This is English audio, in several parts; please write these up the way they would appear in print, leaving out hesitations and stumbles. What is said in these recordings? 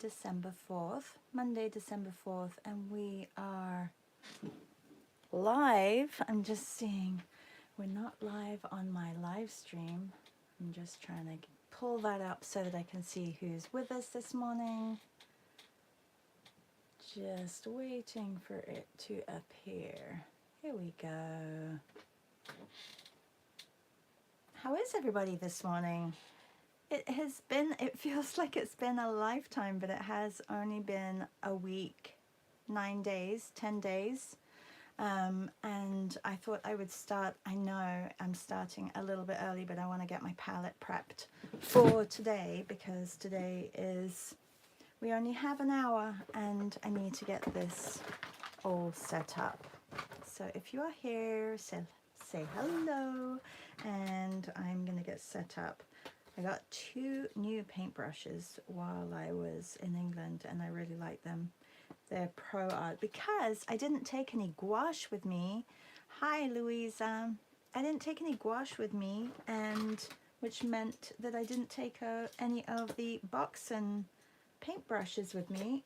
December 4th, Monday, December 4th, and we are live. I'm just seeing we're not live on my live stream. I'm just trying to pull that up so that I can see who's with us this morning. Just waiting for it to appear. Here we go. How is everybody this morning? It feels like it's been a lifetime, but it has only been a week, 9 days, 10 days. And I thought I would start. I know I'm starting a little bit early, but I want to get my palette prepped for today because today we only have an hour and I need to get this all set up. So if you are here, say hello, and I'm going to get set up. I got 2 new paintbrushes while I was in England and I really like them. They're Pro Art because I didn't take any gouache with me. Hi Louisa. I didn't take any gouache with me, and which meant that I didn't take any of the Boxen paintbrushes with me,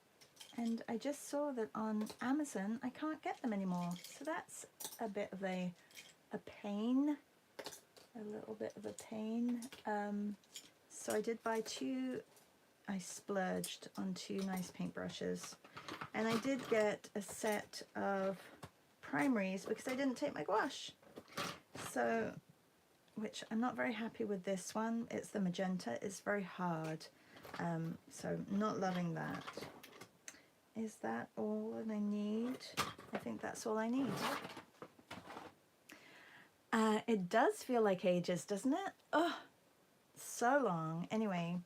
and I just saw that on Amazon I can't get them anymore. So that's a bit of a pain. A little bit of a pain. So I did buy 2. I splurged on 2 nice paintbrushes, and I did get a set of primaries because I didn't take my gouache. So, which I'm not very happy with this one. It's the magenta. It's very hard. So not loving that. Is that all that I need? I think that's all I need. It does feel like ages, doesn't it? Oh, so long. Anyway,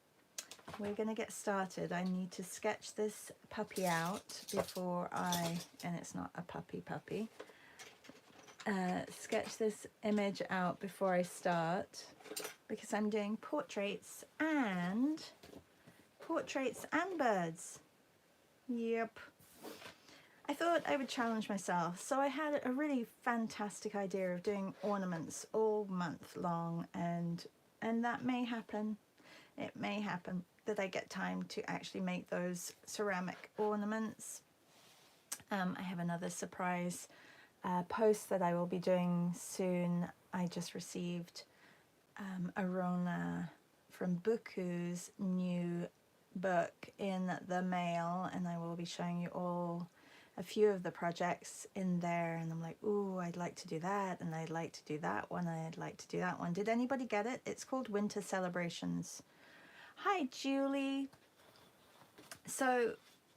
we're going to get started. I need to sketch this puppy out before and it's not a puppy, sketch this image out before I start because I'm doing portraits and birds. Yep. I thought I would challenge myself. So I had a really fantastic idea of doing ornaments all month long, and that may happen. It may happen that I get time to actually make those ceramic ornaments. I have another surprise post that I will be doing soon. I just received Arona from Buku's new book in the mail, and I will be showing you all a few of the projects in there, and I'm like, ooh, I'd like to do that, and I'd like to do that one, I'd like to do that one. Did anybody get it? It's called Winter Celebrations. Hi Julie. So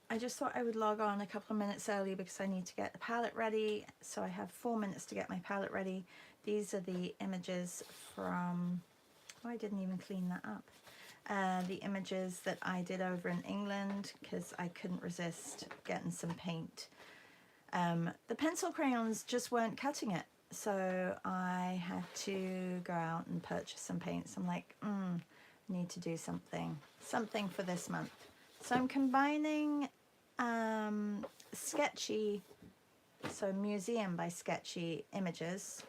I just thought I would log on a couple of minutes early because I need to get the palette ready. So I have 4 minutes to get my palette ready. These are the images from, oh, I didn't even clean that up. The images that I did over in England because I couldn't resist getting some paint. The pencil crayons just weren't cutting it, so I had to go out and purchase some paints. I'm like, need to do something for this month. So I'm combining sketchy, so museum by sketchy images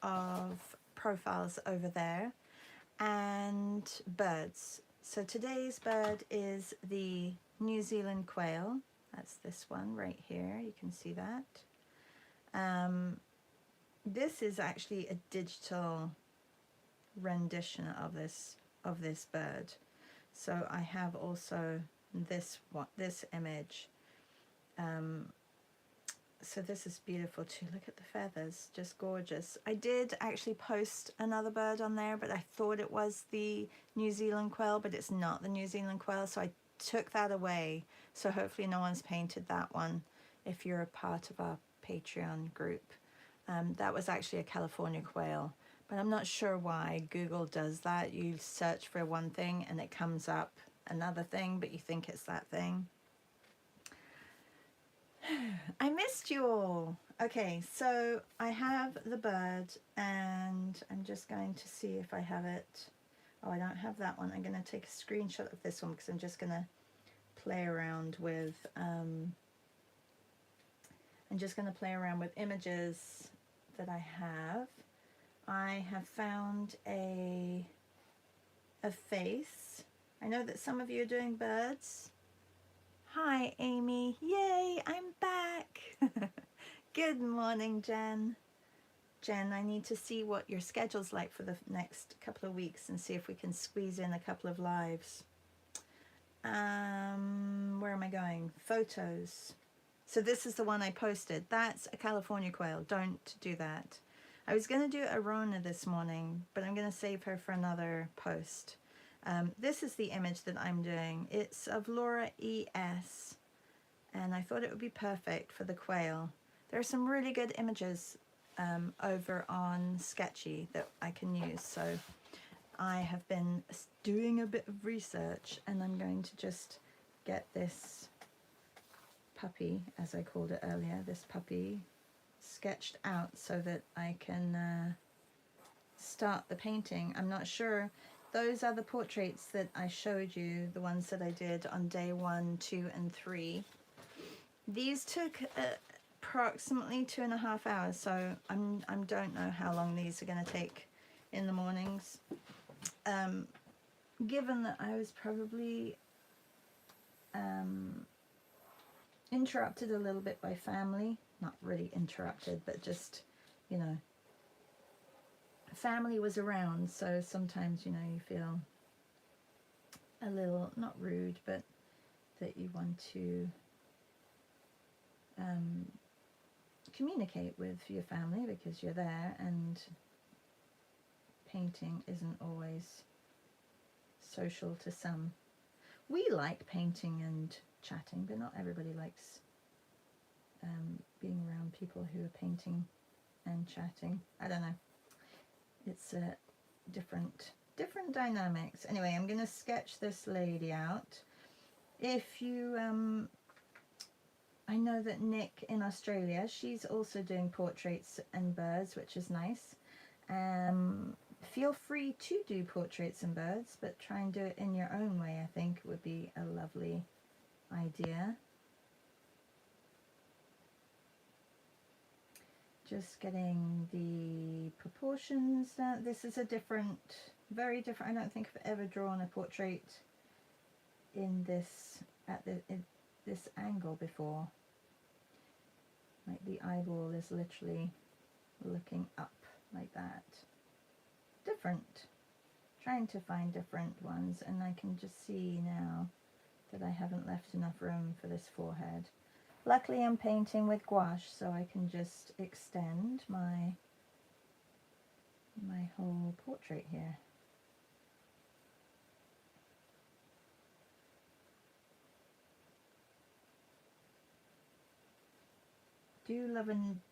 of profiles over there, and birds. So today's bird is the New Zealand quail. That's this one right here. You can see that. This is actually a digital rendition of this bird. So I have also this image. So this is beautiful too. Look at the feathers, just gorgeous. I did actually post another bird on there, but I thought it was the New Zealand quail, but it's not the New Zealand quail, so I took that away. So hopefully no one's painted that one if you're a part of our Patreon group. That was actually a California quail, but I'm not sure why Google does that. You search for one thing and it comes up another thing, but you think it's that thing. I missed you all. Okay, so I have the bird and I'm just going to see if I have it. Oh, I don't have that one. I'm going to take a screenshot of this one because I'm just going to play around with images that I have. I have found a face. I know that some of you are doing birds. Hi, Amy. Yay, I'm back. Good morning, Jen. Jen, I need to see what your schedule's like for the next couple of weeks and see if we can squeeze in a couple of lives. Where am I going? Photos. So this is the one I posted. That's a California quail. Don't do that. I was going to do Arona this morning, but I'm going to save her for another post. This is the image that I'm doing. It's of Laura E.S. and I thought it would be perfect for the quail. There are some really good images over on Sketchy that I can use. So I have been doing a bit of research, and I'm going to just get this puppy, as I called it earlier, this puppy sketched out so that I can start the painting. I'm not sure. Those are the portraits that I showed you, the ones that I did on day 1, 2, and 3. These took approximately 2.5 hours, so I don't know how long these are going to take in the mornings. Given that I was probably interrupted a little bit by family, not really interrupted, but just, you know, family was around, so sometimes, you know, you feel a little, not rude, but that you want to communicate with your family because you're there, and painting isn't always social to some. We like painting and chatting, but not everybody likes being around people who are painting and chatting. I don't know. It's a different dynamics. Anyway, I'm going to sketch this lady out. If you, I know that Nick in Australia, she's also doing portraits and birds, which is nice. Feel free to do portraits and birds, but try and do it in your own way. I think would be a lovely idea. Just getting the proportions down. This is a different, very different. I don't think I've ever drawn a portrait in this in this angle before. Like the eyeball is literally looking up like that. Different. Trying to find different ones, and I can just see now that I haven't left enough room for this forehead. Luckily I'm painting with gouache, so I can just extend my whole portrait here. Do love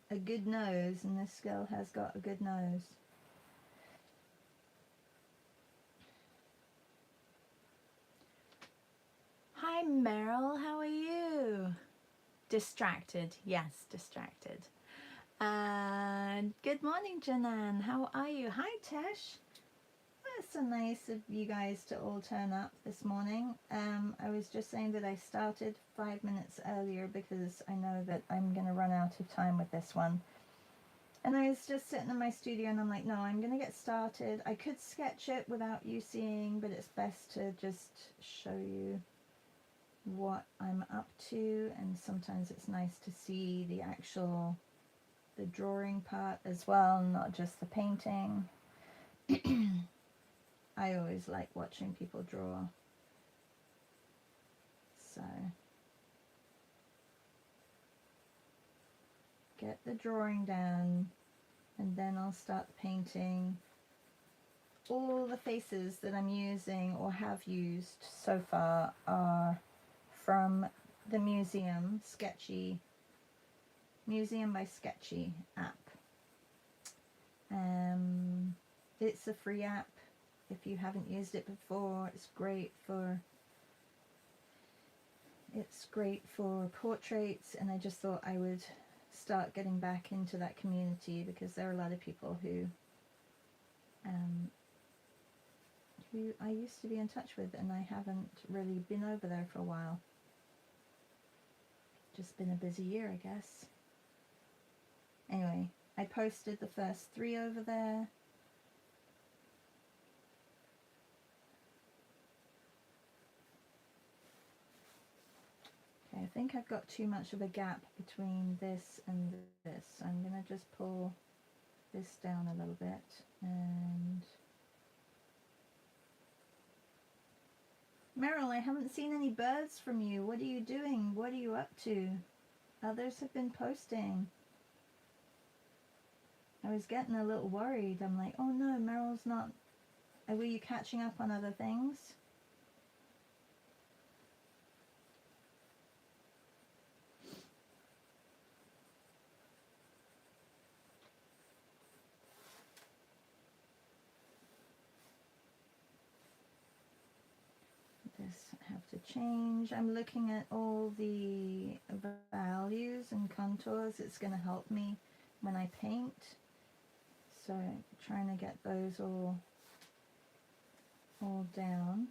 a good nose, and this girl has got a good nose. Hi Meryl, how are you? Distracted, yes, distracted. And good morning, Janan. How are you? Hi, Tesh. That's so nice of you guys to all turn up this morning. I was just saying that I started 5 minutes earlier because I know that I'm going to run out of time with this one. And I was just sitting in my studio and I'm like, no, I'm going to get started. I could sketch it without you seeing, but it's best to just show you what I'm up to, and sometimes it's nice to see the drawing part as well, not just the painting. I always like watching people draw. So get the drawing down and then I'll start the painting. All the faces that I'm using or have used so far are from the Museum by Sketchy app. It's a free app. If you haven't used it before, it's great for portraits, and I just thought I would start getting back into that community because there are a lot of people who I used to be in touch with, and I haven't really been over there for a while. Just been a busy year, I guess. Anyway, I posted the first 3 over there. Okay, I think I've got too much of a gap between this and this. I'm going to just pull this down a little bit. And Meryl, I haven't seen any birds from you. What are you doing? What are you up to? Others have been posting. I was getting a little worried. I'm like, oh no, Meryl's not. Were you catching up on other things? This have to change. I'm looking at all the values and contours. It's going to help me when I paint. So trying to get those all down.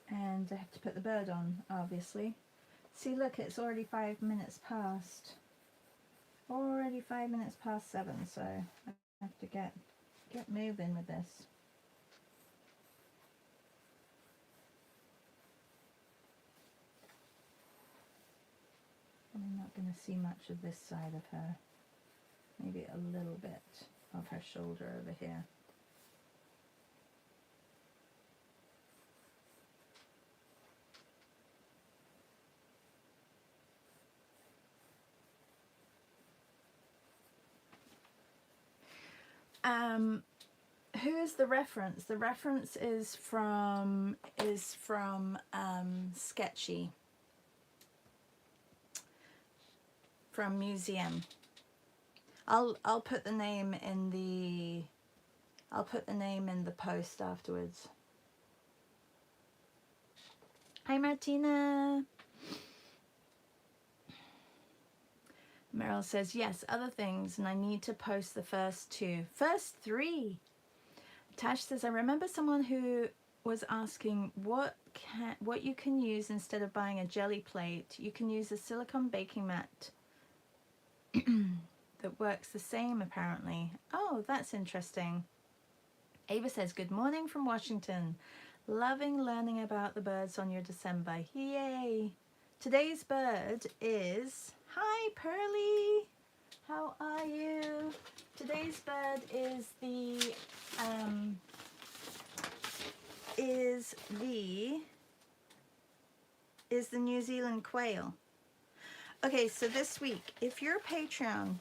And I have to put the bird on, obviously. See, look, it's already 5 minutes past. Already 5 minutes past 7, so I have to get moving with this. I'm not going to see much of this side of her. Maybe a little bit of her shoulder over here. Who is the reference? The reference is from Sketchy, from Museum. I'll put the name in the post afterwards. Hi Martina. Meryl says, yes, other things, and I need to post the first 2. First 3. Tash says, I remember someone who was asking what you can use instead of buying a jelly plate. You can use a silicone baking mat that works the same, apparently. Oh, that's interesting. Ava says, good morning from Washington. Loving learning about the birds on your December. Yay! Today's bird is... Hi, Pearly. How are you? Today's bird is the New Zealand quail. Okay, so this week, if you're a Patreon,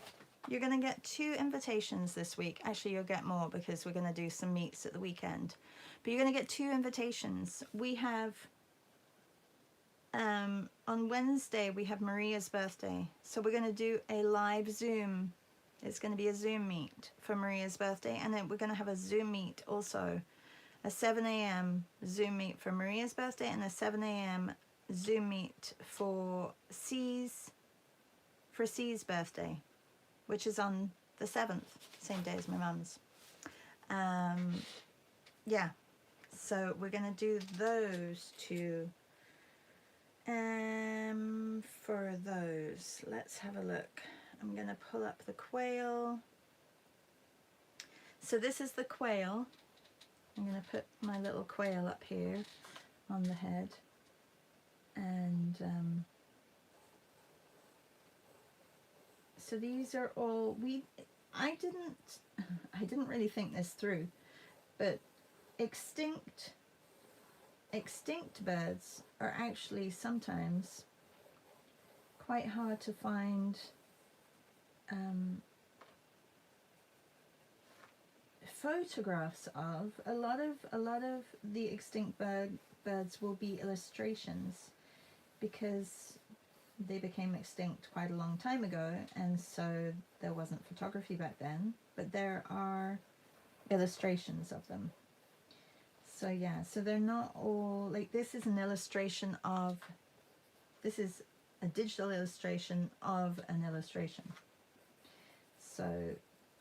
you're going to get 2 invitations this week. Actually, you'll get more because we're going to do some meets at the weekend. But you're going to get 2 invitations. We have... on Wednesday we have Maria's birthday, so we're going to do a live Zoom. It's going to be a Zoom meet for Maria's birthday, and then we're going to have a Zoom meet also, a 7 a.m. Zoom meet for Maria's birthday and a 7 a.m. Zoom meet for C's birthday, which is on the 7th, same day as my mum's. Yeah, so we're going to do those 2. For those, let's have a look. I'm going to pull up the quail. So this is the quail. I'm going to put my little quail up here on the head. And so these are all, I didn't really think this through, but extinct birds are actually sometimes quite hard to find photographs of. A lot of the extinct birds will be illustrations because they became extinct quite a long time ago, and so there wasn't photography back then, but there are illustrations of them. So yeah, so they're not all, like this is an illustration of, this is a digital illustration of an illustration. So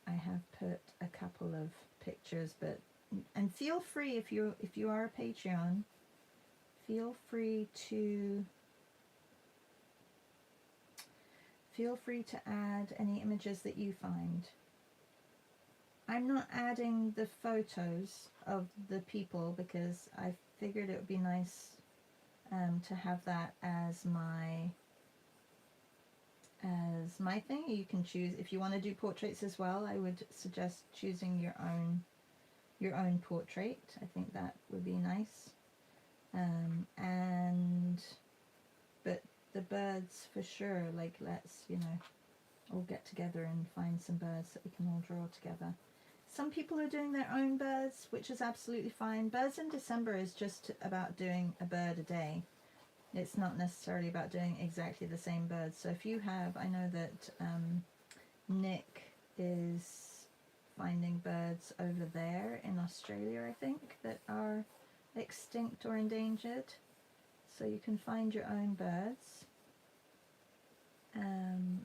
I have put a couple of pictures, but, and feel free if you are a Patreon, feel free feel free to add any images that you find. I'm not adding the photos of the people because I figured it would be nice to have that as my thing. You can choose if you want to do portraits as well. I would suggest choosing your own portrait. I think that would be nice. But the birds for sure, like, let's, you know, all get together and find some birds that we can all draw together. Some people are doing their own birds, which is absolutely fine. Birds in December is just about doing a bird a day. It's not necessarily about doing exactly the same bird. So if you have, I know that Nick is finding birds over there in Australia, I think, that are extinct or endangered. So you can find your own birds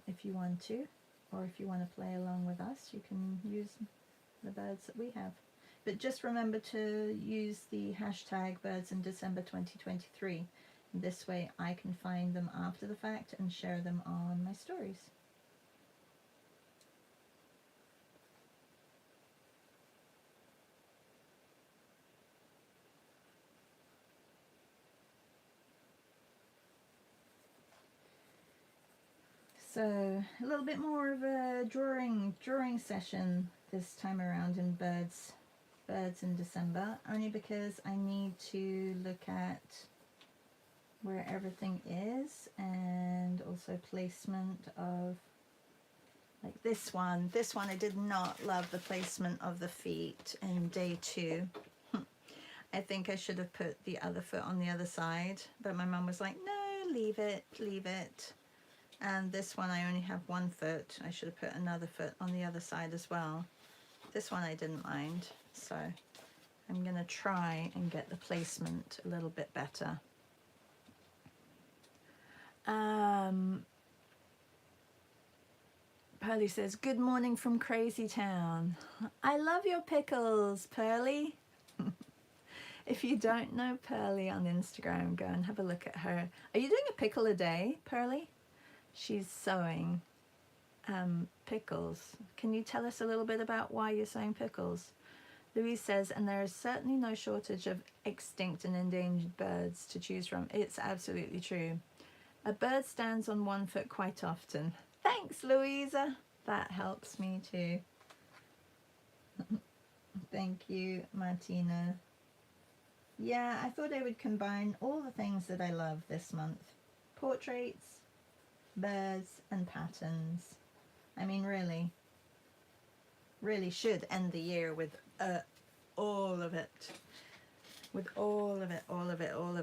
if you want to, or if you want to play along with us, you can use the birds that we have. But just remember to use the hashtag birds in December 2023. This way I can find them after the fact and share them on my stories. So a little bit more of a drawing session this time around in birds in December, only because I need to look at where everything is and also placement of, like this one I did not love the placement of the feet in day 2. I think I should have put the other foot on the other side, but my mum was like, no, leave it. And this one I only have one foot. I should have put another foot on the other side as well. This one I didn't mind, so I'm gonna try and get the placement a little bit better. Pearly says, good morning from Crazy Town. I love your pickles, Pearly. If you don't know Pearly on Instagram, go and have a look at her. Are you doing a pickle a day, Pearly? She's sewing pickles. Can you tell us a little bit about why you're sewing pickles? Louise says, and there is certainly no shortage of extinct and endangered birds to choose from. It's absolutely true. A bird stands on one foot quite often. Thanks, Louisa. That helps me too. Thank you, Martina. Yeah, I thought I would combine all the things that I love this month. Portraits, birds, and patterns. I mean, really should end the year with all of it. With all of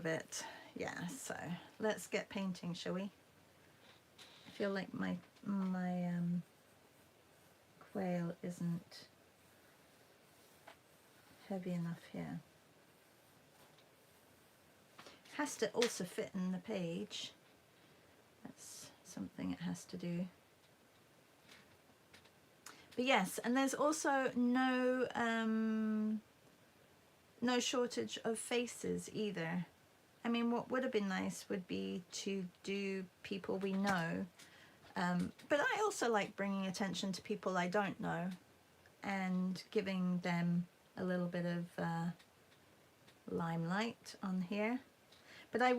it. Yeah, so let's get painting, shall we? I feel like my quail isn't heavy enough here. Has to also fit in the page. That's something it has to do. But yes, and there's also no shortage of faces either. I mean, what would have been nice would be to do people we know, but I also like bringing attention to people I don't know and giving them a little bit of limelight on here. But I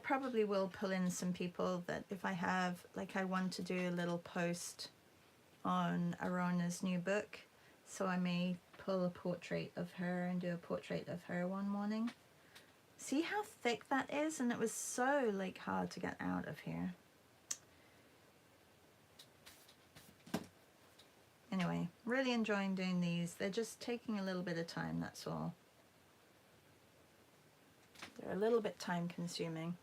probably will pull in some people that if I have, like, I want to do a little post on Arona's new book, so I may pull a portrait of her and do a portrait of her one morning. See how thick that is? And it was so, like, hard to get out of here. Anyway, really enjoying doing these. They're just taking a little bit of time, that's all. They're a little bit time consuming.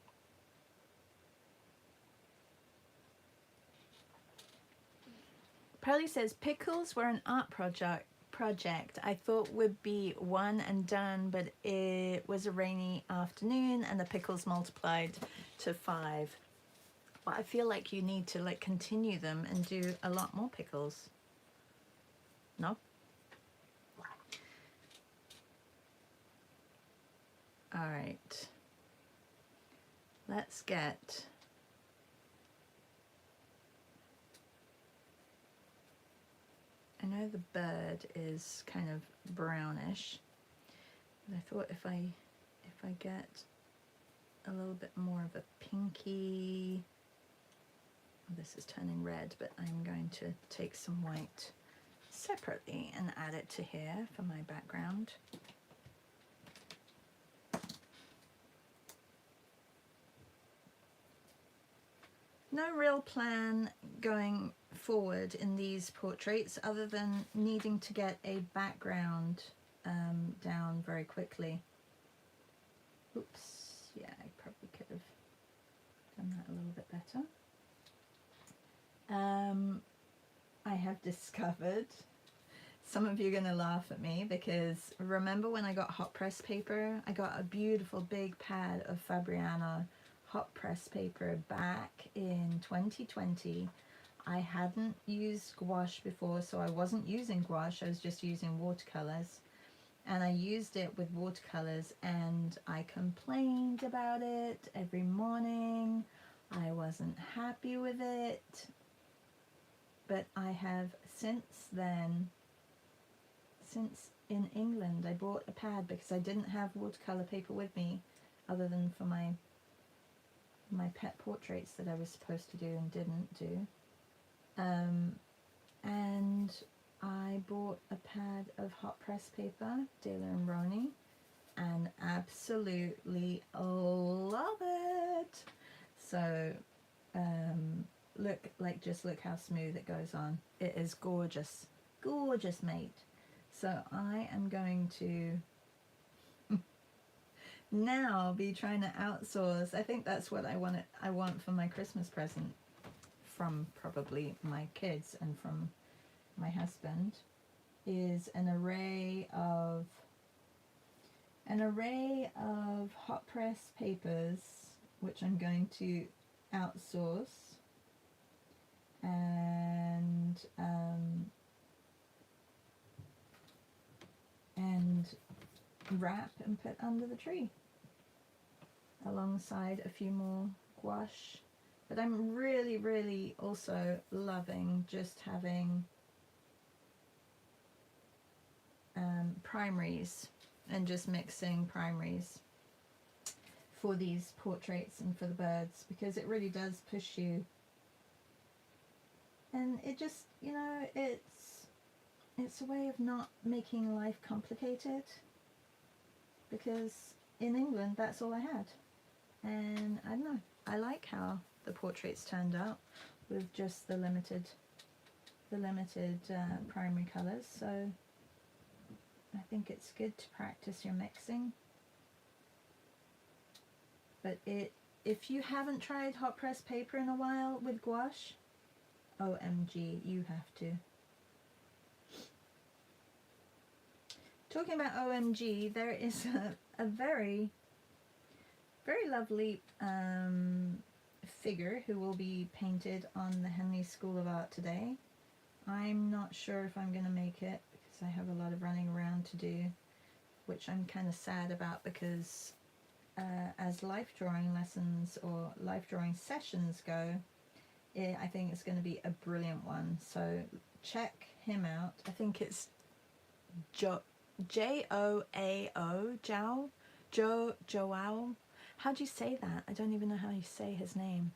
Pearly says, pickles were an art project I thought would be one and done, but it was a rainy afternoon and the pickles multiplied to 5. But I feel like you need to, like, continue them and do a lot more pickles. No? All right. Let's get now the bird is kind of brownish. And I thought if I get a little bit more of a pinky, oh, this is turning red, but I'm going to take some white separately and add it to here for my background. No real plan going forward in these portraits other than needing to get a background down very quickly. Oops, yeah, I probably could have done that a little bit better. I have discovered, some of you are going to laugh at me, because remember when I got hot press paper? I got a beautiful big pad of Fabriano hot press paper back in 2020. I hadn't used gouache before, so I wasn't using gouache, I was just using watercolors. And I used it with watercolors and I complained about it every morning. I wasn't happy with it. But I have since then, since in England, I bought a pad because I didn't have watercolor paper with me other than for my pet portraits that I was supposed to do and didn't do. And I bought a pad of hot press paper, Daler and Roni, and absolutely love it. So just look how smooth it goes on. It is gorgeous, gorgeous mate. So I am going to now be trying to outsource. I think that's what I want for my Christmas present from probably my kids and from my husband, is an array of hot press papers, which I'm going to outsource and wrap and put under the tree alongside a few more gouache. But I'm really, really also loving just having primaries and just mixing primaries for these portraits and for the birds, because it really does push you, and it just, you know, it's a way of not making life complicated, because in England that's all I had, and I don't know, I like how the portraits turned out with just the limited primary colors. So I think it's good to practice your mixing. But if you haven't tried hot press paper in a while with gouache, OMG, you have to. Talking about OMG, there is a very, very lovely figure who will be painted on the Henley School of Art today. I'm not sure if I'm going to make it because I have a lot of running around to do, which I'm kind of sad about, because as life drawing lessons or life drawing sessions go, I think it's going to be a brilliant one. So check him out. I think it's Joao, Joao. How do you say that? I don't even know how you say his name.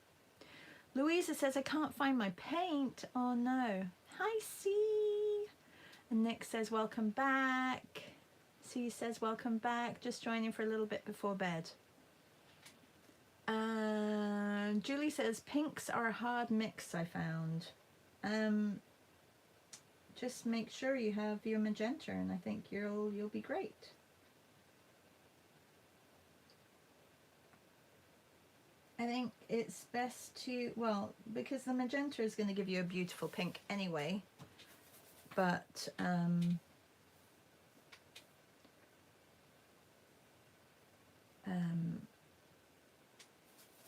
Louisa says, I can't find my paint. Oh no. Hi, C. And Nick says, welcome back. C says, welcome back. Just joining for a little bit before bed. Julie says, pinks are a hard mix, I found. Just make sure you have your magenta, and I think you'll be great. I think it's best to, well, because the magenta is going to give you a beautiful pink anyway, but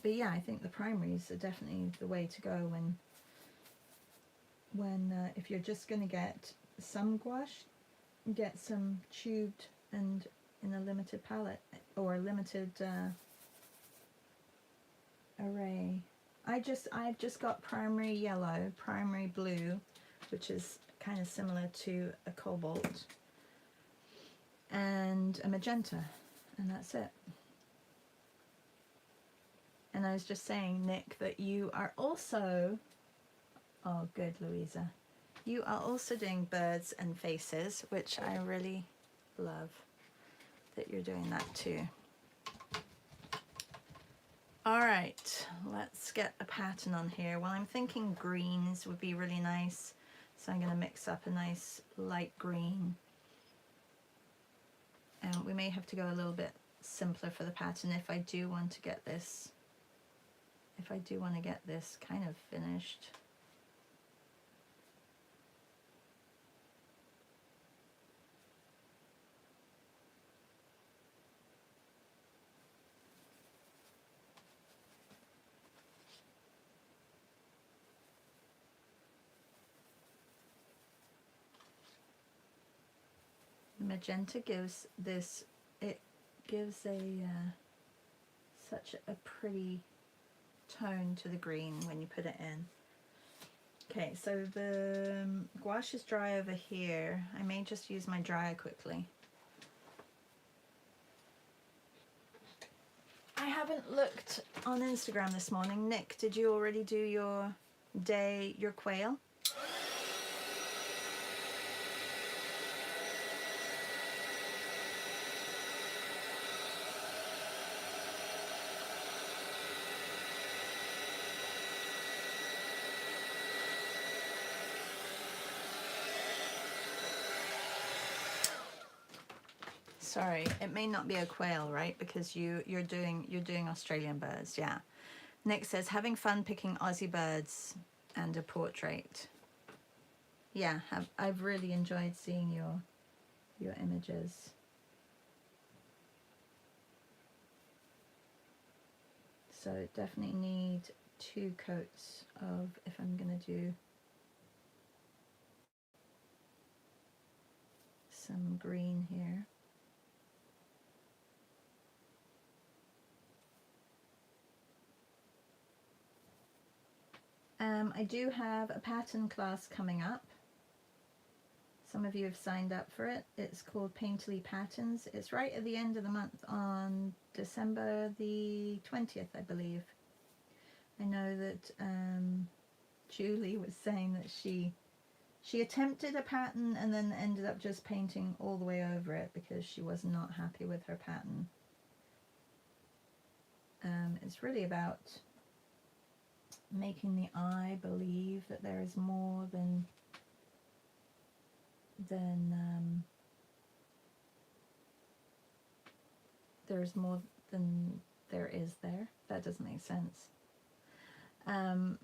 yeah, I think the primaries are definitely the way to go when if you're just going to get some gouache, get some tubed and in a limited palette or a limited array. I've just got primary yellow, primary blue, which is kind of similar to a cobalt, and a magenta, and that's it. And I was just saying, Nick, that you are also, oh good, Louisa, you are also doing birds and faces, which I really love that you're doing that too. All right, let's get a pattern on here. Well, I'm thinking greens would be really nice, so I'm going to mix up a nice light green. And we may have to go a little bit simpler for the pattern if I do want to get this, kind of finished. Magenta gives this, it gives a such a pretty tone to the green when you put it in. Okay, so the gouache is dry over here. I may just use my dryer quickly. I haven't looked on Instagram this morning. Nick, did you already do your quail? Sorry, it may not be a quail, right? Because you're doing Australian birds, yeah. Nick says having fun picking Aussie birds and a portrait. Yeah, I've really enjoyed seeing your images. So definitely need 2 coats of, if I'm gonna do some green here. I do have a pattern class coming up. Some of you have signed up for it. It's called Painterly Patterns. It's right at the end of the month on December the 20th, I believe. I know that Julie was saying that she attempted a pattern and then ended up just painting all the way over it because she was not happy with her pattern. It's really about making the eye believe that there is more than there's more than there is there. That doesn't make sense. That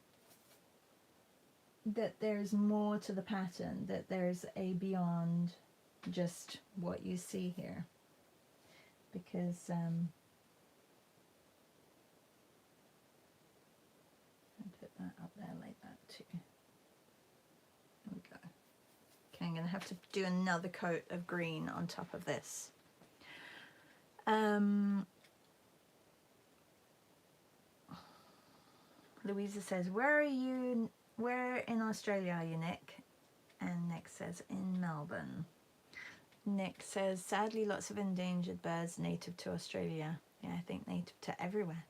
there's more to the pattern, that there's a beyond just what you see here. Because I put that up there like that too. There we go. Okay, I'm going to have to do another coat of green on top of this. Louisa says, where in Australia are you, Nick? And Nick says, in Melbourne. Nick says, sadly lots of endangered birds native to Australia. Yeah, I think native to everywhere.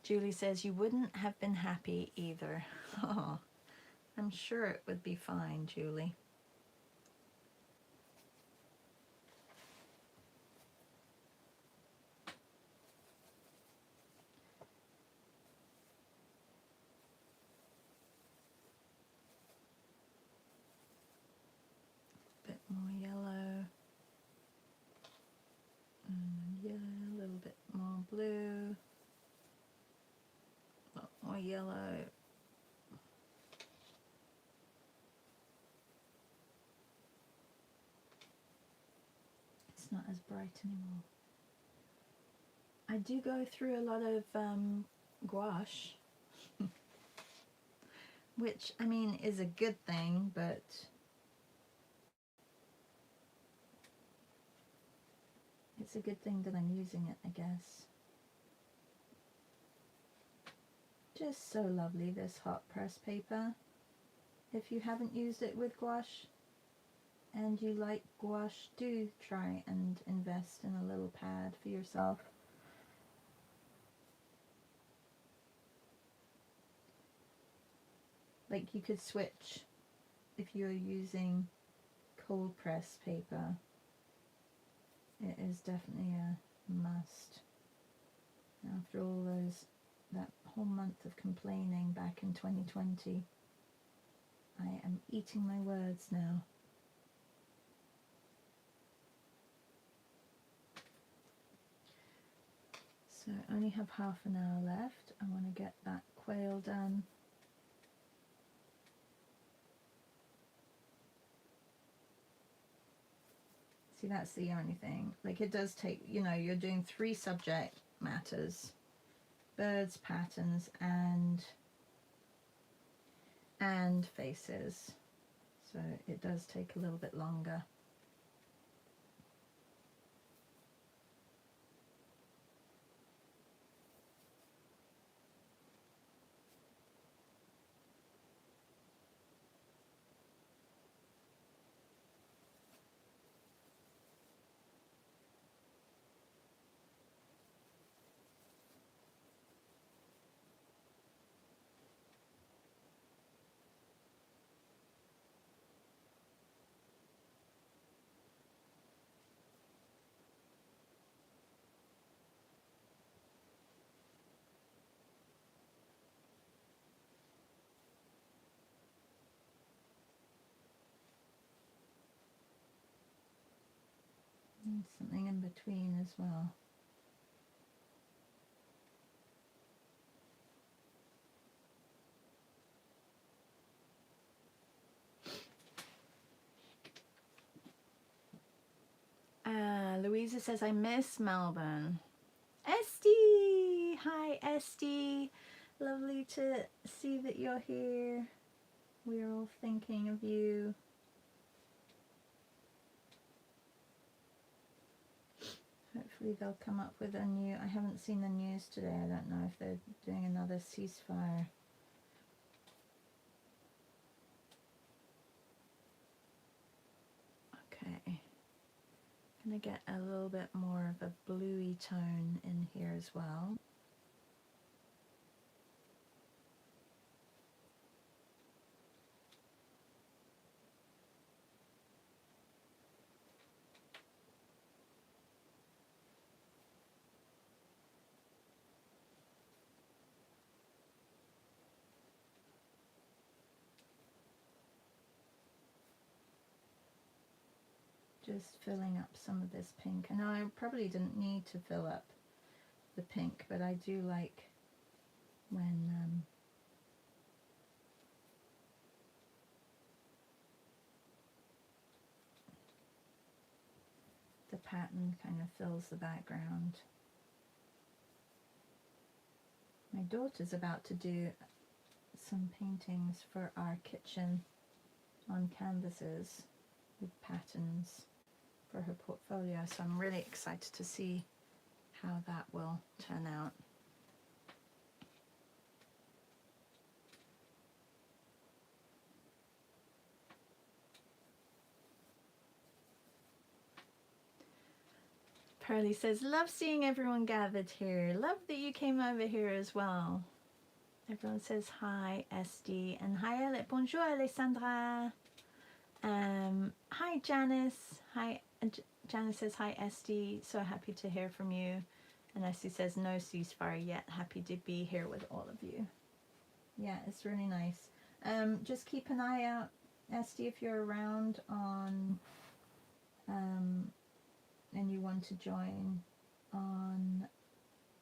Julie says, you wouldn't have been happy either. Oh, I'm sure it would be fine, Julie. Bit more yellow. Yellow, a little bit more blue. A lot more yellow. It's not as bright anymore. I do go through a lot of gouache, which, I mean, is a good thing, but it's a good thing that I'm using it, I guess. Just so lovely, this hot press paper. If you haven't used it with gouache and you like gouache, do try and invest in a little pad for yourself. Like you could switch if you're using cold press paper. It is definitely a must. After all that whole month of complaining back in 2020, I am eating my words now. So I only have half an hour left. I want to get that quail done. See, that's the only thing. Like it does take, you know, you're doing 3 subject matters: birds, patterns, and faces. So it does take a little bit longer. And something in between as well. Louisa says, I miss Melbourne. Esty! Hi, Esty. Lovely to see that you're here. We're all thinking of you. Hopefully they'll come up with a new... I haven't seen the news today. I don't know if they're doing another ceasefire. Okay. Gonna get a little bit more of a bluey tone in here as well. Just filling up some of this pink. I know I probably didn't need to fill up the pink, but I do like when the pattern kind of fills the background. My daughter's about to do some paintings for our kitchen on canvases with patterns for her portfolio, so I'm really excited to see how that will turn out. Pearly says, love seeing everyone gathered here. Love that you came over here as well. Everyone says hi, SD, and hi, bonjour, Alessandra. Hi, Janice. Hi, Janice says hi, SD. So happy to hear from you. And SD says no ceasefire yet. Happy to be here with all of you. Yeah, it's really nice. Just keep an eye out, SD, if you're around on and you want to join. On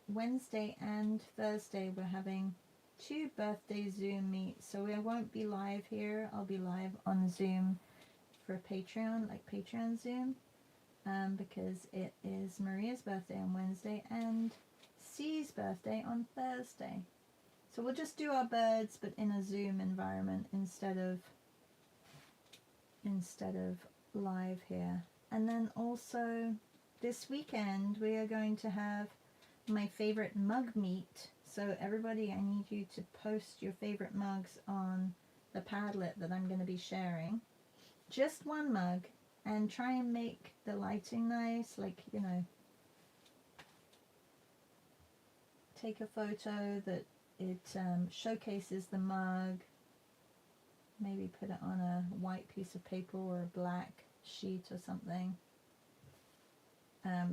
Wednesday and Thursday we're having 2 birthday Zoom meets, so I won't be live here. I'll be live on Zoom for Patreon, like Patreon Zoom, because it is Maria's birthday on Wednesday and C's birthday on Thursday. So we'll just do our birds, but in a Zoom environment instead of live here. And then also this weekend we are going to have my favorite mug meet. So everybody, I need you to post your favorite mugs on the the Padlet that I'm going to be sharing. Just one mug, and try and make the lighting nice, like, you know, take a photo that it showcases the mug. Maybe put it on a white piece of paper or a black sheet or something.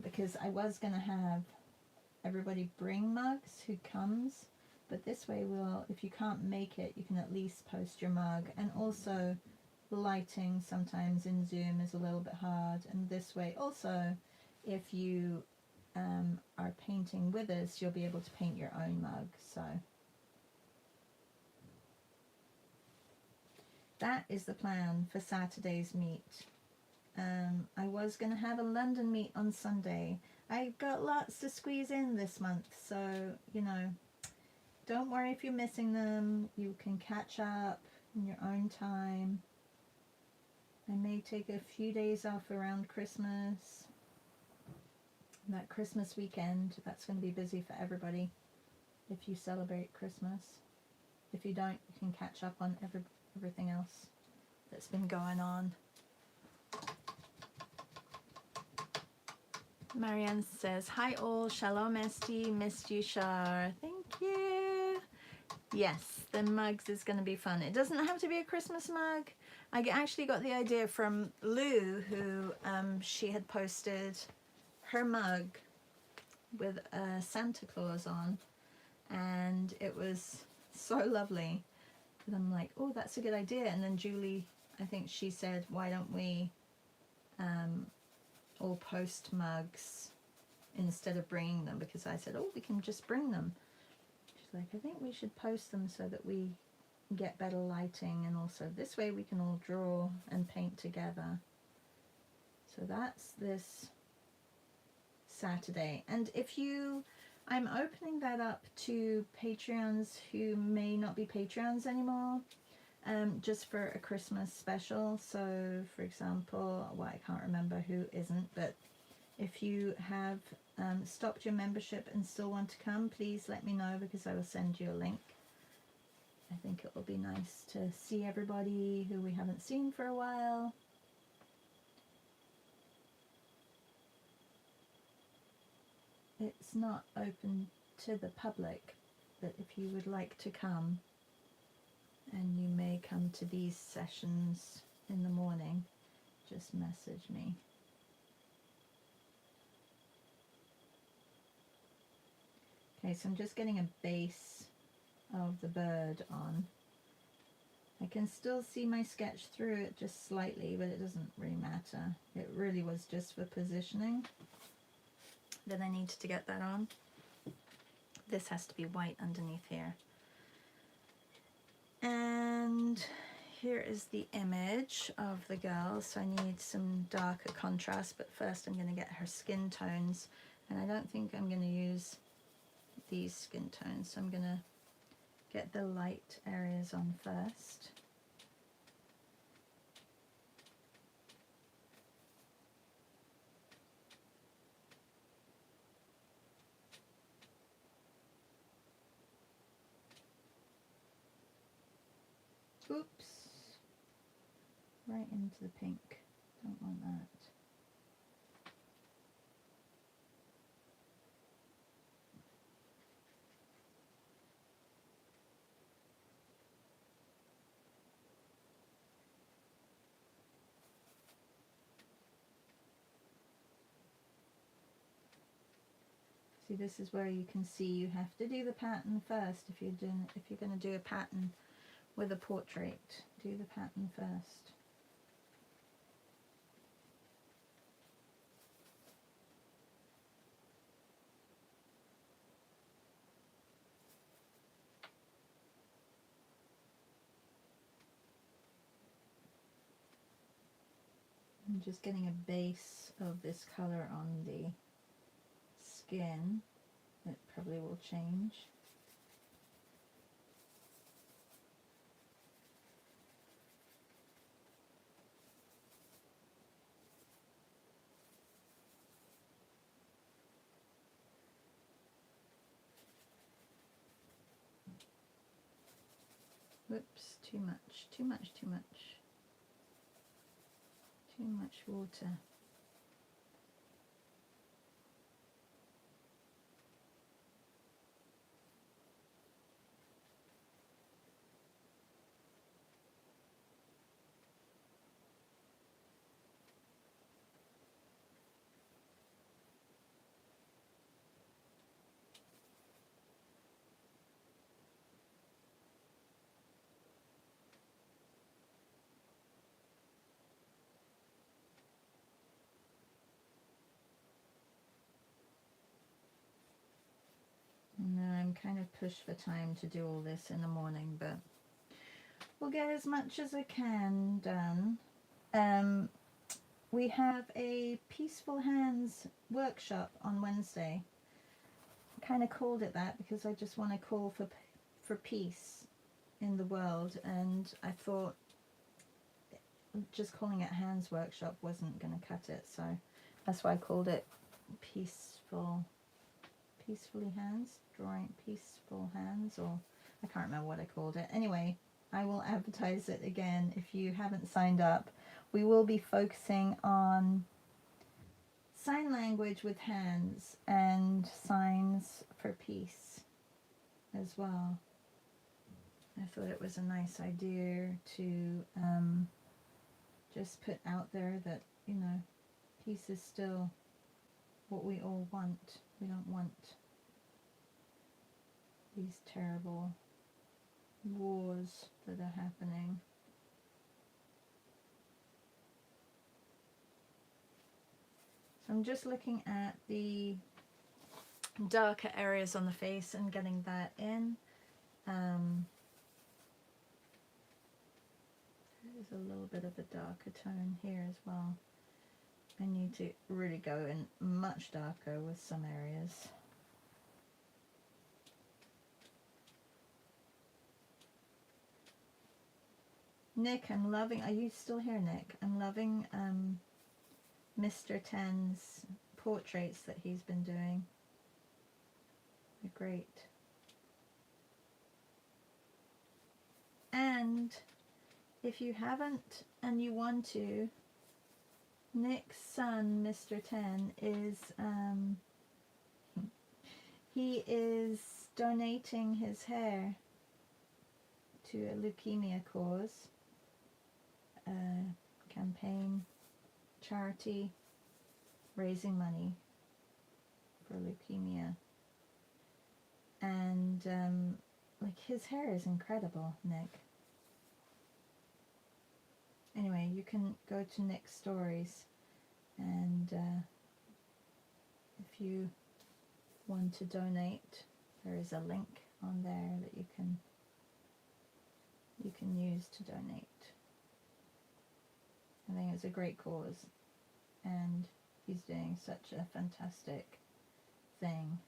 Because I was going to have everybody bring mugs who comes, but this way if you can't make it, you can at least post your mug. And also lighting sometimes in Zoom is a little bit hard, and this way also, if you are painting with us, you'll be able to paint your own mug. So that is the plan for Saturday's meet. I was going to have a London meet on Sunday. I've got lots to squeeze in this month, so, you know, don't worry if you're missing them. You can catch up in your own time. I may take a few days off around Christmas. That Christmas weekend, that's going to be busy for everybody if you celebrate Christmas. If you don't, you can catch up on everything else that's been going on. Marianne says, hi all, shalom Esti, missed you Shar. Thank you. Yes, the mugs is going to be fun. It doesn't have to be a Christmas mug. I actually got the idea from Lou, who she had posted her mug with a Santa Claus on, and it was so lovely. And I'm like, oh, that's a good idea. And then Julie, I think she said, why don't we all post mugs instead of bringing them? Because I said, oh, we can just bring them. She's like, I think we should post them so that we get better lighting, and also this way we can all draw and paint together. So that's this Saturday. And if you, I'm opening that up to Patreons who may not be Patreons anymore, just for a Christmas special. So for example, well, I can't remember who isn't, but if you have stopped your membership and still want to come, please let me know, because I will send you a link. I think it will be nice to see everybody who we haven't seen for a while. It's not open to the public, but if you would like to come, and you may come to these sessions in the morning, just message me. Okay, so I'm just getting a base of the bird on. I can still see my sketch through it just slightly, but it doesn't really matter. It really was just for positioning that I needed to get that on. This has to be white underneath here. And here is the image of the girl. So I need some darker contrast, but first I'm going to get her skin tones. And I don't think I'm going to use these skin tones, so I'm going to get the light areas on first. Oops, right into the pink, don't want that. See, this is where you can see you have to do the pattern first. If you're going to do a pattern with a portrait, do the pattern first. I'm just getting a base of this color on the skin. It probably will change. Whoops, too much, too much, too much. Too much water. No, I'm kind of pushed for time to do all this in the morning, but we'll get as much as I can done. We have a Peaceful Hands workshop on Wednesday. I kind of called it that because I just want to call for peace in the world, and I thought just calling it Hands Workshop wasn't going to cut it, so that's why I called it Peacefully Hands, Drawing Peaceful Hands, or I can't remember what I called it. Anyway, I will advertise it again if you haven't signed up. We will be focusing on sign language with hands and signs for peace as well. I thought it was a nice idea to just put out there that, you know, peace is still what we all want. We don't want these terrible wars that are happening. So I'm just looking at the darker areas on the face and getting that in. There's a little bit of a darker tone here as well. I need to really go in much darker with some areas. Nick, I'm loving, are you still here, Nick? I'm loving Mr. Ten's portraits that he's been doing. They're great. And if you haven't and you want to, Nick's son, Mr. Ten, is he is donating his hair to a leukemia cause, campaign, charity, raising money for leukemia. And like, his hair is incredible, Nick. Anyway, you can go to Nick's stories, and if you want to donate, there is a link on there that you can use to donate. I think it's a great cause, and he's doing such a fantastic thing.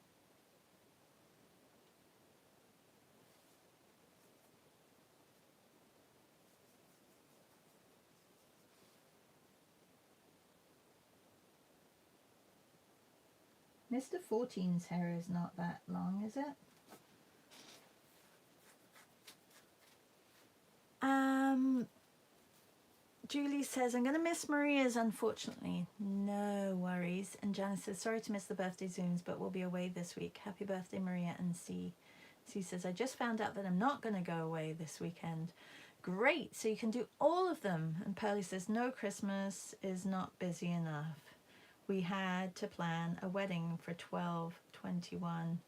Mr. 14's hair is not that long, is it? Julie says, I'm going to miss Maria's, unfortunately. No worries. And Janice says, sorry to miss the birthday Zooms, but we'll be away this week. Happy birthday, Maria. And C says, I just found out that I'm not going to go away this weekend. Great. So you can do all of them. And Pearlie says, no, Christmas is not busy enough. We had to plan a wedding for 12/21.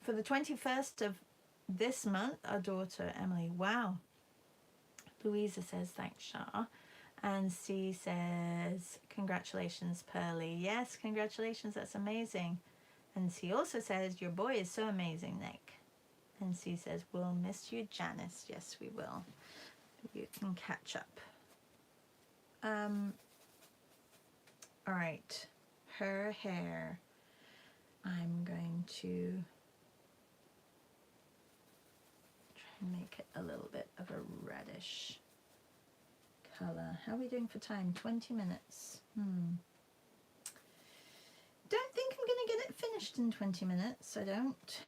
For the 21st of this month, our daughter, Emily. Wow. Louisa says, thanks, Shah. And C says, congratulations, Pearlie. Yes, congratulations. That's amazing. And C also says, your boy is so amazing, Nick. And C says, we'll miss you, Janice. Yes, we will. You can catch up. All right. Her hair. I'm going to make it a little bit of a reddish color. How are we doing for time? 20 minutes. Don't think I'm going to get it finished in 20 minutes. I don't.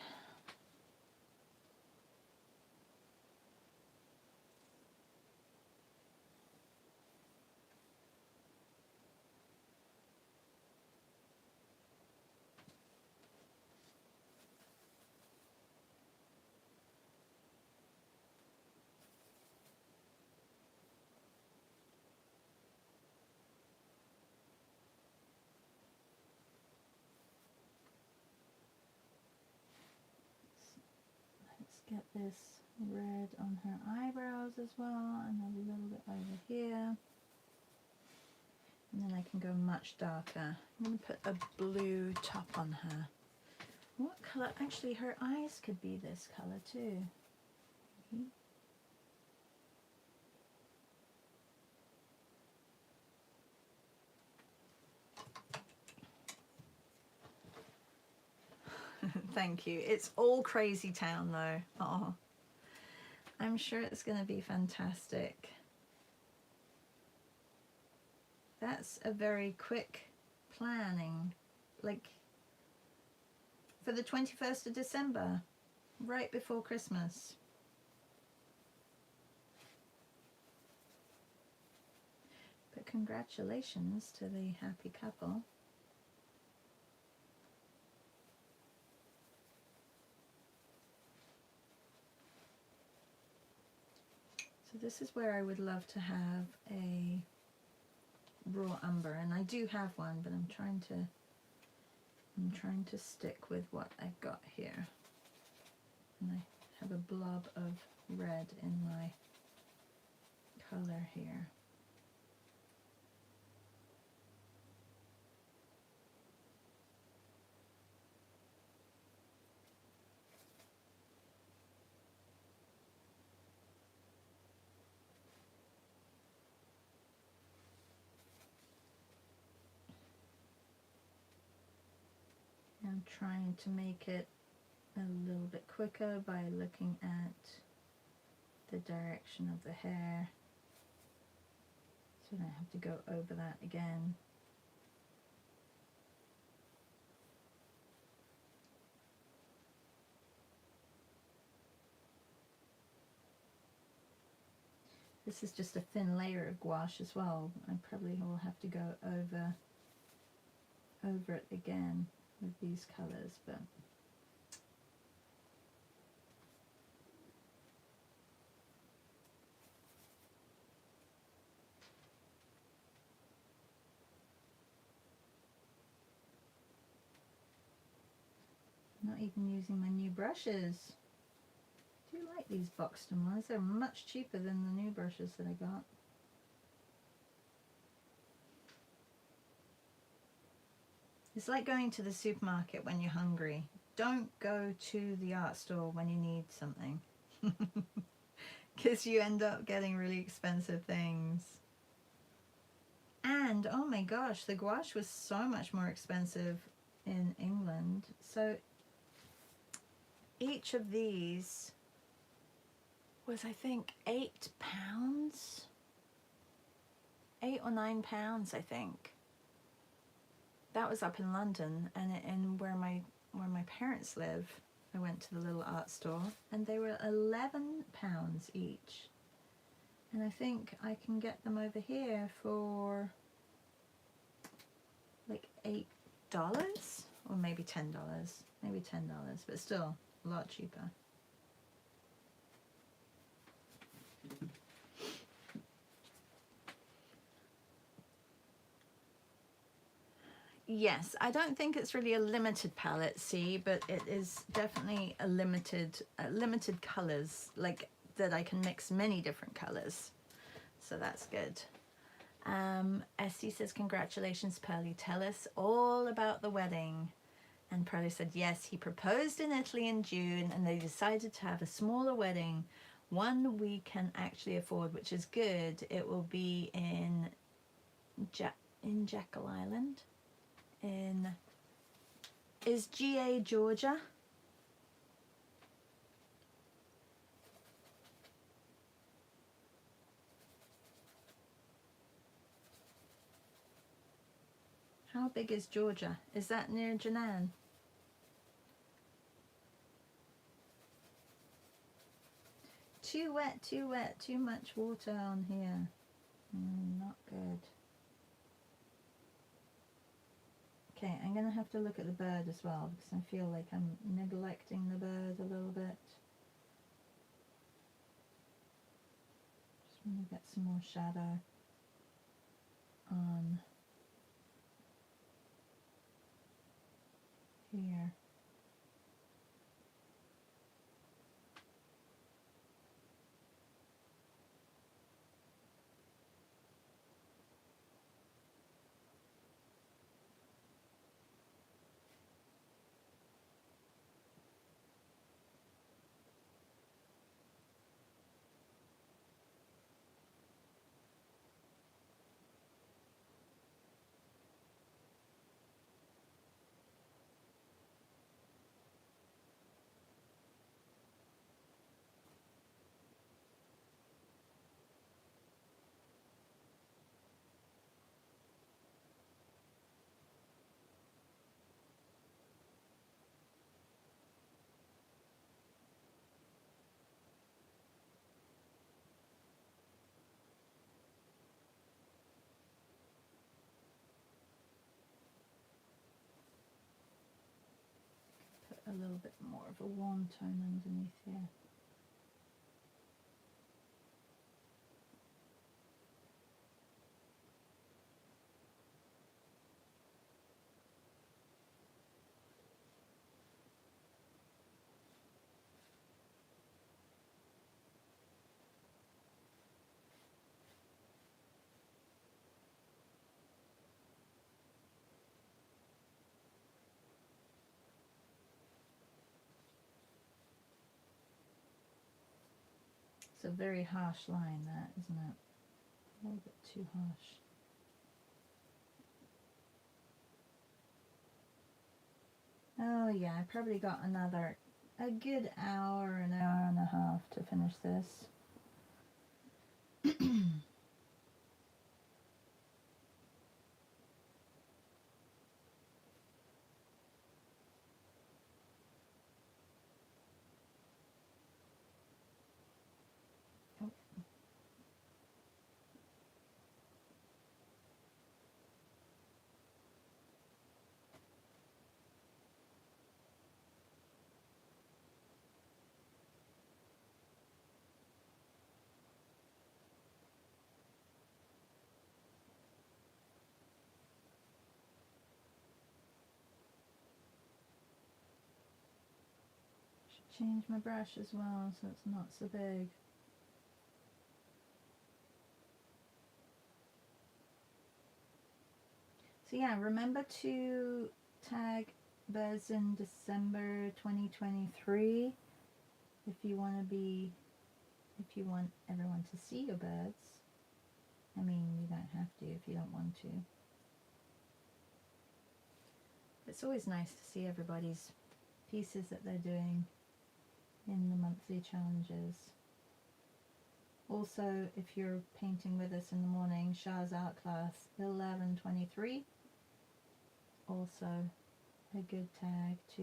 this red on her eyebrows as well, and a little bit over here. And then I can go much darker. I'm going to put a blue top on her. What colour? Actually, her eyes could be this colour too. Thank you. It's all crazy town though. Oh, I'm sure it's going to be fantastic. That's a very quick planning, like for the 21st of December, right before Christmas. But congratulations to the happy couple. So this is where I would love to have a raw umber, and I do have one, but I'm trying to stick with what I've got here. And I have a blob of red in my color here. I'm trying to make it a little bit quicker by looking at the direction of the hair, so I don't have to go over that again. This is just a thin layer of gouache as well. I probably will have to go over it again with these colors, but I'm not even using my new brushes. I do like these Buxton ones. They're much cheaper than the new brushes that I got. It's like going to the supermarket when you're hungry. Don't go to the art store when you need something, because you end up getting really expensive things. And oh my gosh, the gouache was so much more expensive in England. So each of these was, I think, £8, £8 or £9, I think. That was up in London, and in where my parents live, I went to the little art store, and they were £11 each. And I think I can get them over here for like $8 or maybe $10, but still a lot cheaper. Yes, I don't think it's really a limited palette, see, but it is definitely a limited colors, like that I can mix many different colors. So that's good. Essie says, congratulations, Pearly. Tell us all about the wedding. And Pearly said, yes, he proposed in Italy in June, and they decided to have a smaller wedding, one we can actually afford, which is good. It will be in Jekyll Island. Is GA Georgia? How big is Georgia? Is that near Janan? Too wet, too much water on here. Not good. Okay, I'm going to have to look at the bird as well, because I feel like I'm neglecting the bird a little bit. Just want to get some more shadow on here. little bit more of a warm tone underneath here. It's a very harsh line, that, isn't it? A little bit too harsh. Oh yeah, I probably got a good hour, an hour and a half to finish this. Should change my brush as well so it's not so big. So yeah, remember to tag birds in December 2023 if you want everyone to see your birds. I mean, you don't have to if you don't want to. It's always nice to see everybody's pieces that they're doing in the monthly challenges. Also, if you're painting with us in the morning, Shah's art class 11:23. Also a good tag to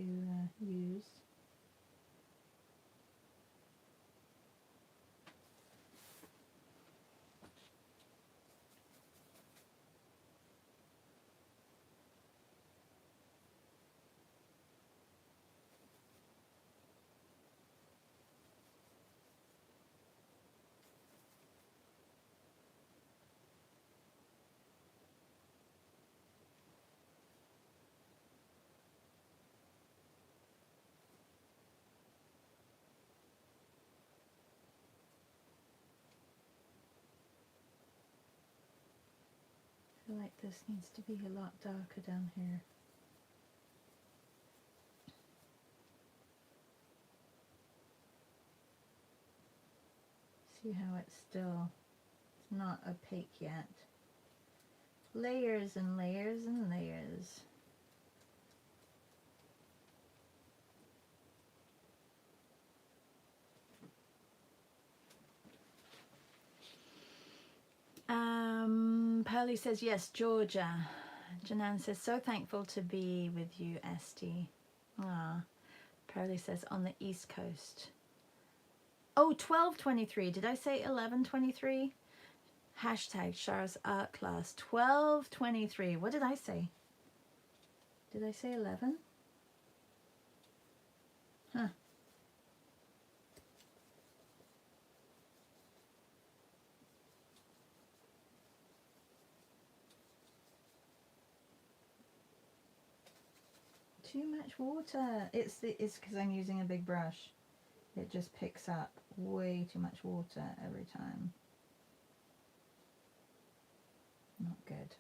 use. I feel like this needs to be a lot darker down here. See how it's not opaque yet. Layers and layers and layers. Pearlie says yes, Georgia. Janan says so thankful to be with you, Esty. Ah, Pearlie says on the East Coast. Oh, 12:23. Did I say 11:23? Hashtag Shara's art class 12:23. What did I say? Did I say 11? Huh. Too much water. It's because I'm using a big brush. It just picks up way too much water every time. Not good.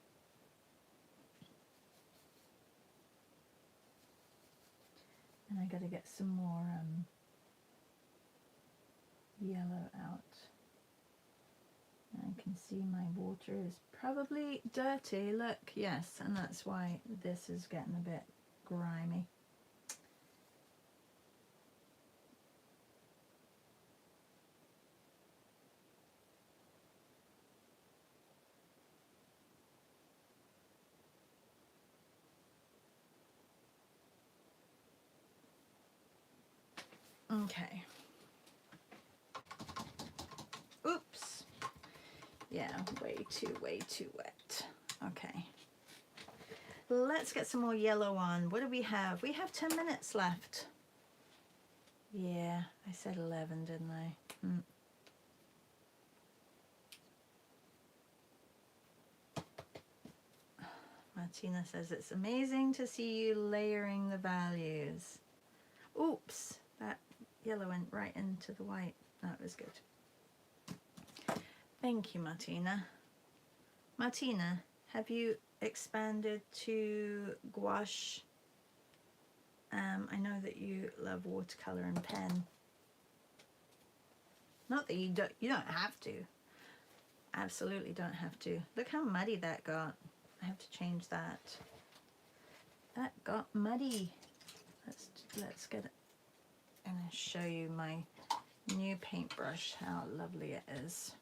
And I gotta get some more yellow out. I can see my water is probably dirty. Look, yes, and that's why this is getting a bit grimy. Okay. Oops. Yeah, way too wet. Okay. Let's get some more yellow on. What do we have? We have 10 minutes left. Yeah, I said 11, didn't I? Martina says, it's amazing to see you layering the values. Oops, that yellow went right into the white. That was good. Thank you, Martina. Martina, have you expanded to gouache? I know that you love watercolor and pen. Not that you don't have to. Absolutely don't have to. Look how muddy that got. I have to change that. That got muddy. Let's get it. I'm going to show you my new paintbrush, how lovely it is.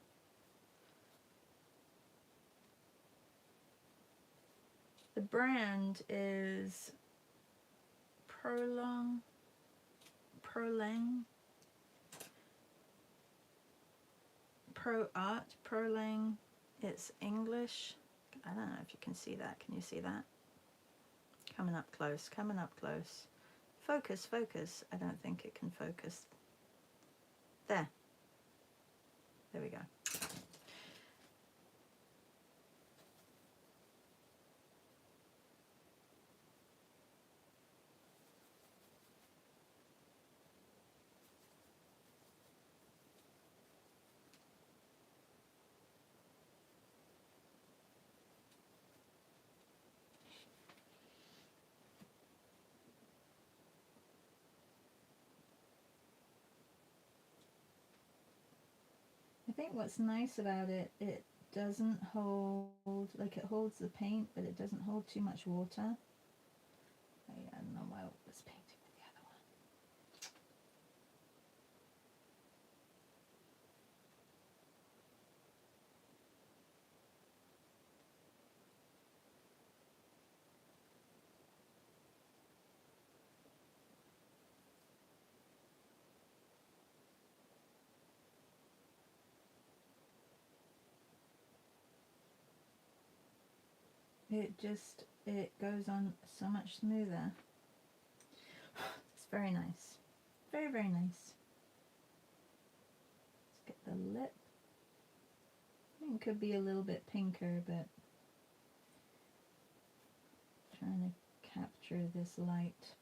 The brand is Prolang. Prolang. It's English. I don't know if you can see that. Can you see that? Coming up close, coming up close. Focus, focus. I don't think it can focus. There. There we go. I think what's nice about it, it doesn't hold, like it holds the paint, but it doesn't hold too much water. I don't know why I was painting with the other one. It goes on so much smoother. It's very nice. Very, very nice. Let's get the lip. I think it could be a little bit pinker, but trying to capture this light.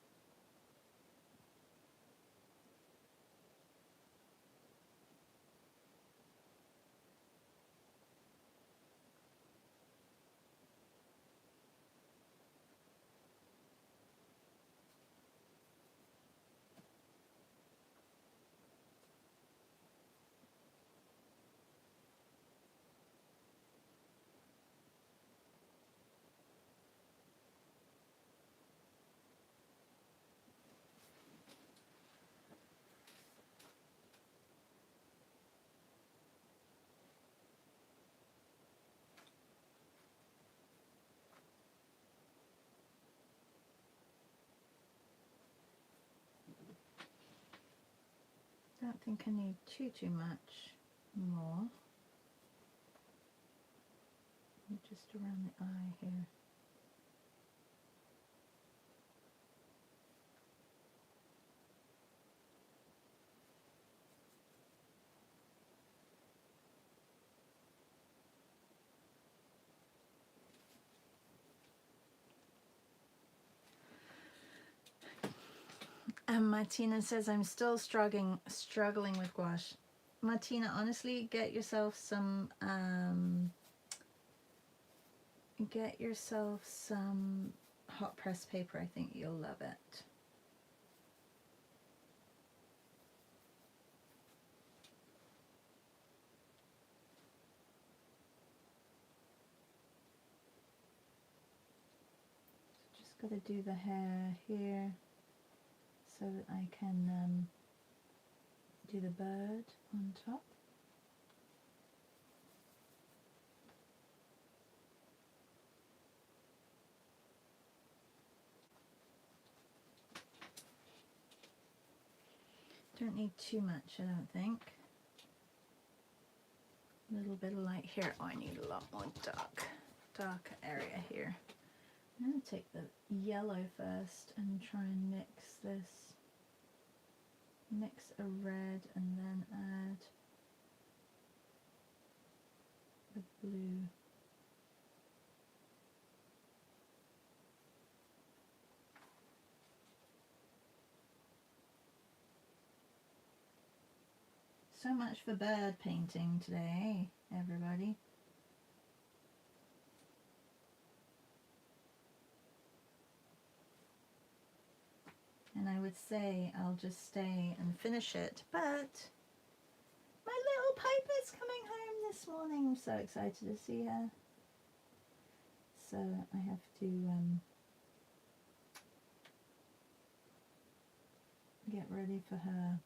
Don't think I need too much more. Just around the eye here. And Martina says, I'm still struggling with gouache. Martina, honestly, get yourself some hot press paper. I think you'll love it. Just got to do the hair here so that I can do the bird on top. Don't need too much, I don't think. A little bit of light here. Oh, I need a lot more dark area here. I'm going to take the yellow first and try and mix this. mix a red and then add the blue. So much for bird painting today, everybody. And I would say I'll just stay and finish it, but my little Piper's coming home this morning. I'm so excited to see her. So I have to get ready for her.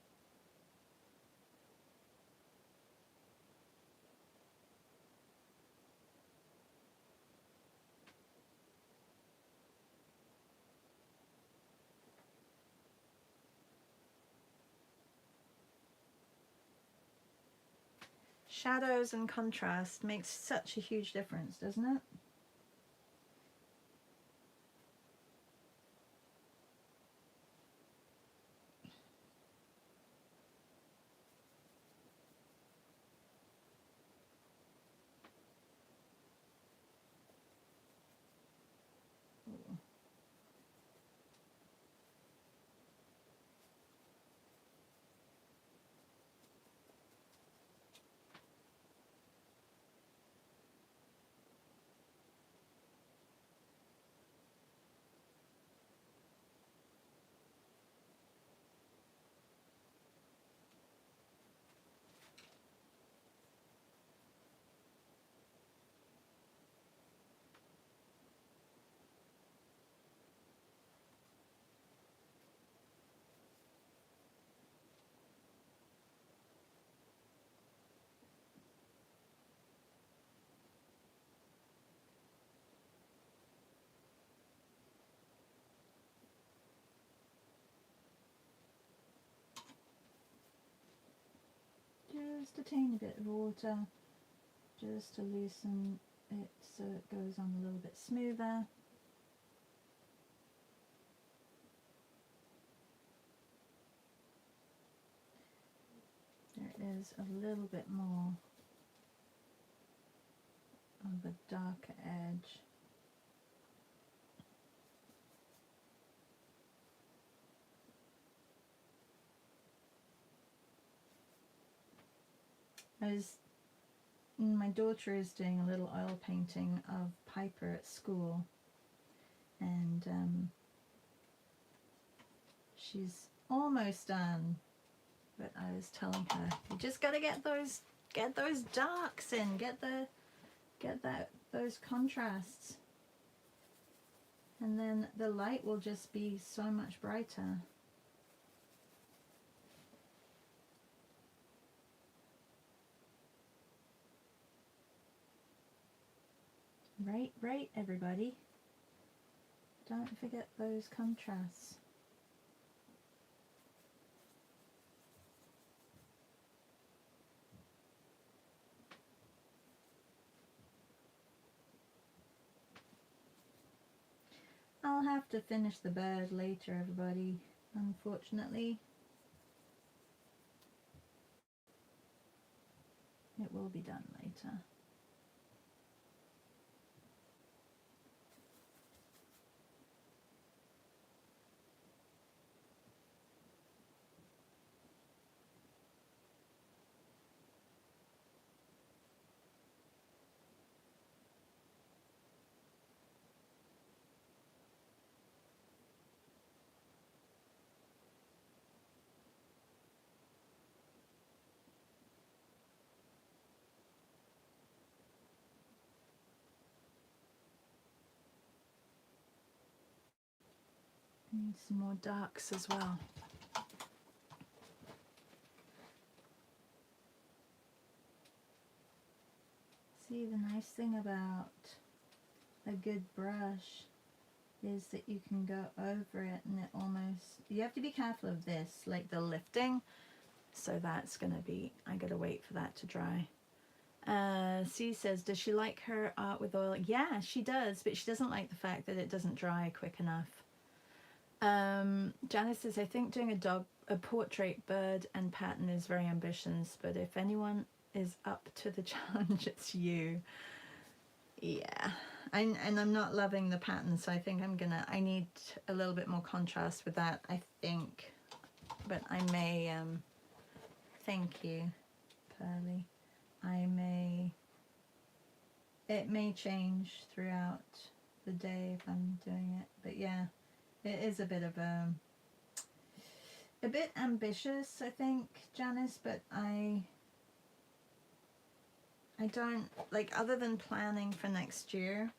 Shadows and contrast makes such a huge difference, doesn't it? Just a tiny bit of water, just to loosen it so it goes on a little bit smoother. There is a little bit more of a darker edge. My daughter is doing a little oil painting of Piper at school, and she's almost done, but I was telling her, you just got to get those darks in, get those contrasts, and then the light will just be so much brighter. Right, everybody. Don't forget those contrasts. I'll have to finish the bird later, everybody, unfortunately. It will be done later. Need some more darks as well. See, the nice thing about a good brush is that you can go over it and it almost, you have to be careful of this, like the lifting. So that's gonna be, I gotta wait for that to dry. C says, does she like her art with oil? Yeah, she does, but she doesn't like the fact that it doesn't dry quick enough. Janice says, I think doing a portrait bird and pattern is very ambitious, but if anyone is up to the challenge, it's you. Yeah, and I'm not loving the pattern, so I think I need a little bit more contrast with that, I think. But I may, thank you, Pearly. It may change throughout the day if I'm doing it. But yeah, it is a bit of a bit ambitious, I think, Janice, but I don't, like, other than planning for next year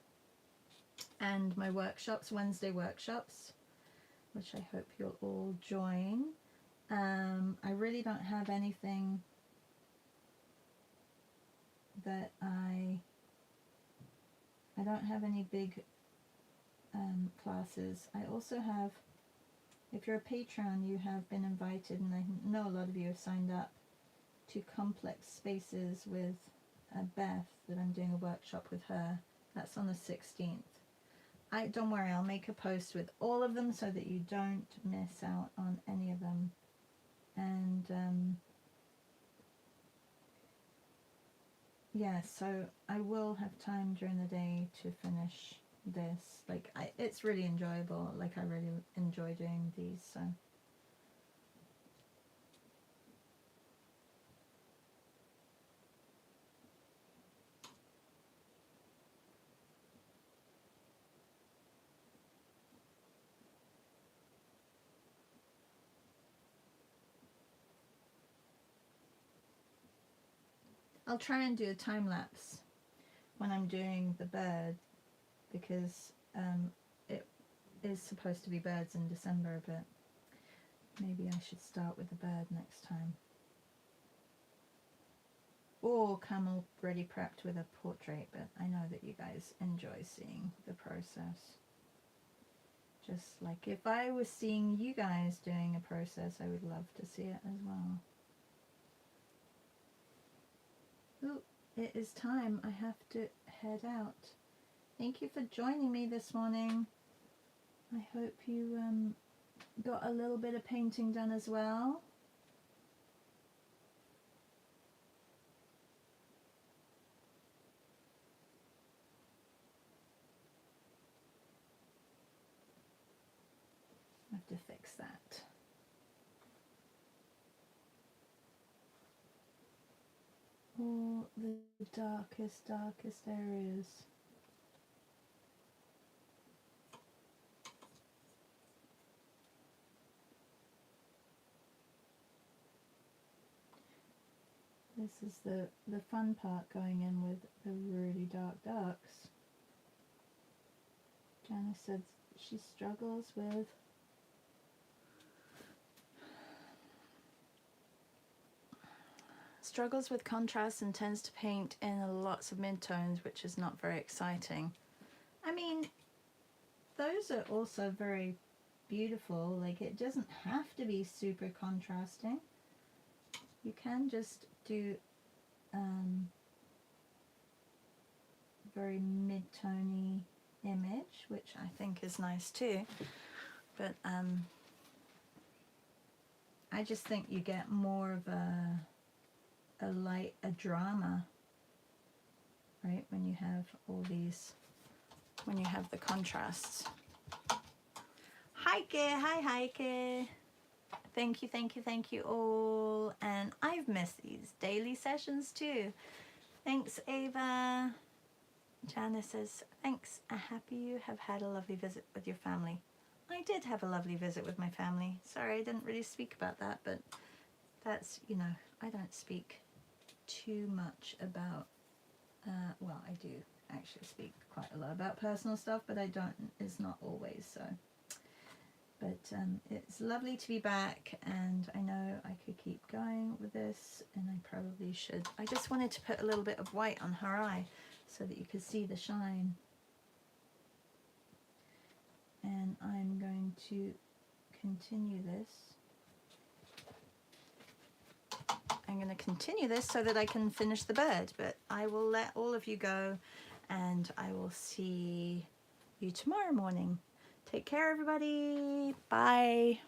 and my workshops, Wednesday workshops, which I hope you'll all join, I really don't have anything that I don't have any big classes. I also have, if you're a patron, you have been invited, and I know a lot of you have signed up to Complex Spaces with Beth, that I'm doing a workshop with her. That's on the 16th. Don't worry, I'll make a post with all of them so that you don't miss out on any of them. And yeah, so I will have time during the day to finish this. Like, it's really enjoyable. Like, I really enjoy doing these, so. I'll try and do a time lapse when I'm doing the bird, because it is supposed to be birds in December, but maybe I should start with the bird next time. Or come already prepped with a portrait, but I know that you guys enjoy seeing the process. Just like if I was seeing you guys doing a process, I would love to see it as well. Ooh, it is time. I have to head out. Thank you for joining me this morning. I hope you got a little bit of painting done as well. I have to fix that. All the darkest areas. This is the fun part, going in with the really dark darks. Janice said she struggles with contrast and tends to paint in lots of mid-tones, which is not very exciting. I mean, those are also very beautiful. Like, it doesn't have to be super contrasting. You can just do very mid-tony image, which I think is nice too. But I just think you get more of a drama, right, when you have all these, when you have the contrasts. Heike, hi Heike. Thank you all. And I've missed these daily sessions too. Thanks, Ava. Janice says, thanks. I'm happy you have had a lovely visit with your family. I did have a lovely visit with my family. Sorry, I didn't really speak about that, but that's, you know, I don't speak too much about, well, I do actually speak quite a lot about personal stuff, but I don't, it's not always so. But it's lovely to be back, and I know I could keep going with this, and I probably should. I just wanted to put a little bit of white on her eye so that you could see the shine. And I'm going to continue this. I'm going to continue this so that I can finish the bird, but I will let all of you go, and I will see you tomorrow morning. Take care, everybody. Bye.